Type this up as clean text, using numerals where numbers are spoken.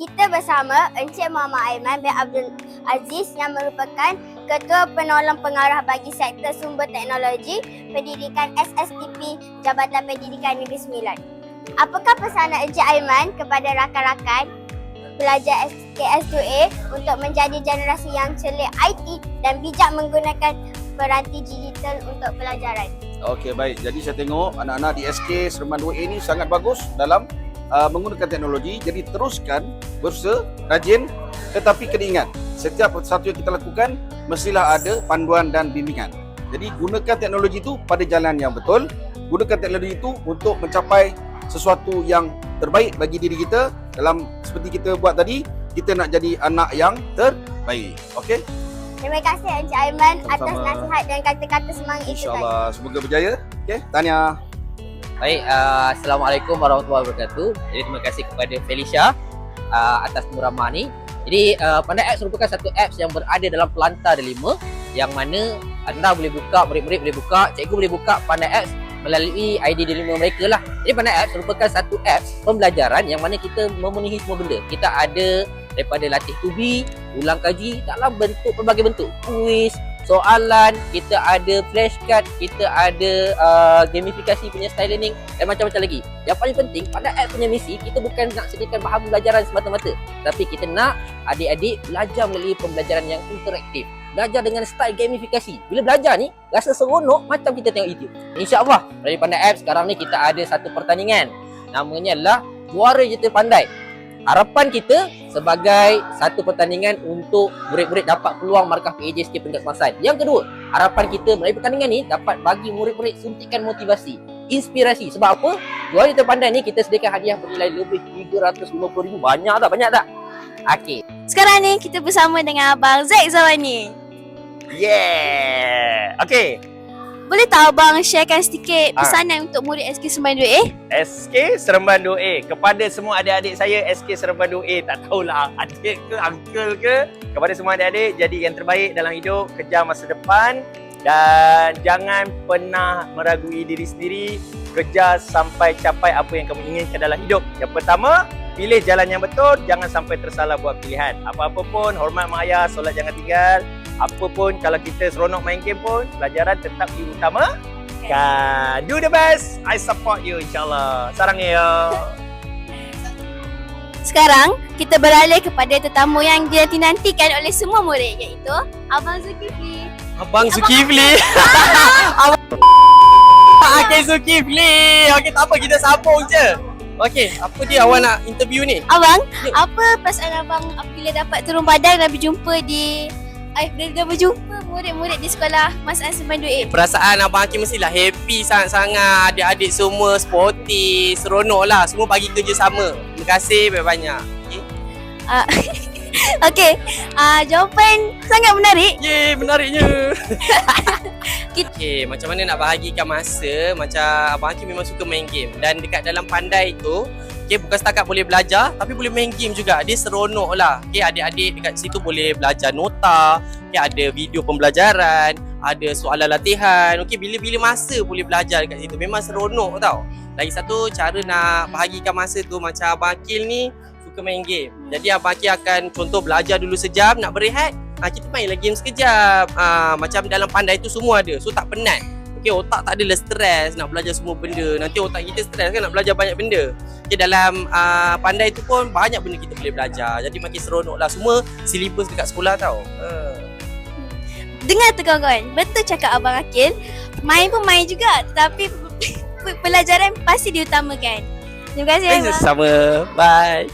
kita bersama Encik Muhammad Aiman bin Abdul Aziz yang merupakan Ketua Penolong Pengarah bagi Sektor Sumber Teknologi Pendidikan SSTP Jabatan Pendidikan Negeri Sembilan. Apakah pesanan Encik Aiman kepada rakan-rakan pelajar SKS2A untuk menjadi generasi yang celik IT dan bijak menggunakan peranti digital untuk pelajaran? Okey, baik. Jadi saya tengok anak-anak di SK Seremban 2A ni sangat bagus dalam menggunakan teknologi. Jadi teruskan berusaha, rajin, tetapi kena ingat, setiap satu yang kita lakukan mestilah ada panduan dan bimbingan. Jadi gunakan teknologi itu pada jalan yang betul. Gunakan teknologi itu untuk mencapai sesuatu yang terbaik bagi diri kita. Dalam seperti kita buat tadi, kita nak jadi anak yang terbaik. Okey? Terima kasih Encik Aiman atas Sama-sama. nasihat dan kata-kata semangat itu tadi. InsyaAllah semoga berjaya. Okey, tahniah. Baik, Assalamualaikum warahmatullahi wabarakatuh. Jadi terima kasih kepada Felicia atas muramah ni. Jadi Pandai Apps merupakan satu apps yang berada dalam Pelantar Delima, yang mana anda boleh buka, murid-murid boleh buka, cikgu boleh buka Pandai Apps melalui ID Delima mereka lah. Jadi Pandai Apps merupakan satu apps pembelajaran yang mana kita memenuhi semua benda. Kita ada daripada latih tubi, ulang kaji dalam bentuk pelbagai bentuk, kuis, soalan, kita ada flashcard, kita ada gamifikasi punya style learning dan macam-macam lagi. Yang paling penting pada app punya misi, kita bukan nak sediakan bahan pembelajaran semata-mata, tapi kita nak adik-adik belajar melalui pembelajaran yang interaktif, belajar dengan style gamifikasi. Bila belajar ni rasa seronok macam kita tengok YouTube. InsyaAllah dari Pandai Apps sekarang ni kita ada satu pertandingan, namanya adalah Juara Jeta Pandai. Harapan kita sebagai satu pertandingan untuk murid-murid dapat peluang markah PAJSK peringkat semasa. Yang kedua, harapan kita melalui pertandingan ni dapat bagi murid-murid suntikan motivasi, inspirasi. Sebab apa? Juara Jeta Pandai ni kita sediakan hadiah bernilai lebih 350,000. Banyak tak? Banyak tak? Okey. Sekarang ni kita bersama dengan Abang Zaid Zawani. Yeah. Okay. Boleh tak Abang sharekan sedikit pesanan untuk murid SK Seremban 2A? SK Seremban 2A. Kepada semua adik-adik saya SK Seremban 2A, tak tahulah adik ke uncle ke, kepada semua adik-adik, jadi yang terbaik dalam hidup, kejar masa depan dan jangan pernah meragui diri sendiri. Kejar sampai capai apa yang kamu inginkan dalam hidup. Yang pertama, pilih jalan yang betul, jangan sampai tersalah buat pilihan. Apa-apa pun, hormat mak ayah, solat jangan tinggal. Apa pun, kalau kita seronok main game pun, pelajaran tetap diutamakan. Do the best. I support you insyaAllah. Sarang ya. Sekarang kita beralih kepada tetamu yang dinantikan oleh semua murid, iaitu Abang Zulkifli. Abang Zulkifli. Okey Zulkifli. Okey, tak apa, kita sambung je. Okey, apa dia awak nak interview ni? Abang, apa perasaan abang apabila dapat turun padang dan berjumpa murid-murid di sekolah Mas An Seremban 2A? Perasaan Abang Hakim mestilah happy sangat-sangat. Adik-adik semua sporty, seronok lah. Semua bagi kerja sama. Terima kasih banyak-banyak. Okay. Okey, jawapan sangat menarik. Yeay, menariknya. Okay, macam mana nak bahagikan masa. Macam Abang Hakim memang suka main game. Dan dekat dalam Pandai tu, okay, bukan setakat boleh belajar, tapi boleh main game juga. Dia seronok lah. Okay, adik-adik dekat situ boleh belajar nota. Okay, ada video pembelajaran, ada soalan latihan. Okay, bila-bila masa boleh belajar dekat situ. Memang seronok tau. Lagi satu, cara nak bahagikan masa tu, macam Abang Akil ni suka main game. Jadi Abang Akil akan contoh belajar dulu sejam, nak berehat, kita main lagi game sekejap. Macam dalam Pandai tu semua ada, so tak penat. Okay, otak tak adalah stres nak belajar semua benda. Nanti otak kita stres kan nak belajar banyak benda. Okay, dalam Pandai tu pun banyak benda kita boleh belajar. Jadi makin seronok lah. Semua silibus dekat sekolah tau. Dengar tu kawan-kawan, betul cakap Abang Akil. Main pun main juga, tetapi pelajaran pasti diutamakan. Terima kasih Abang. Sama. Bye.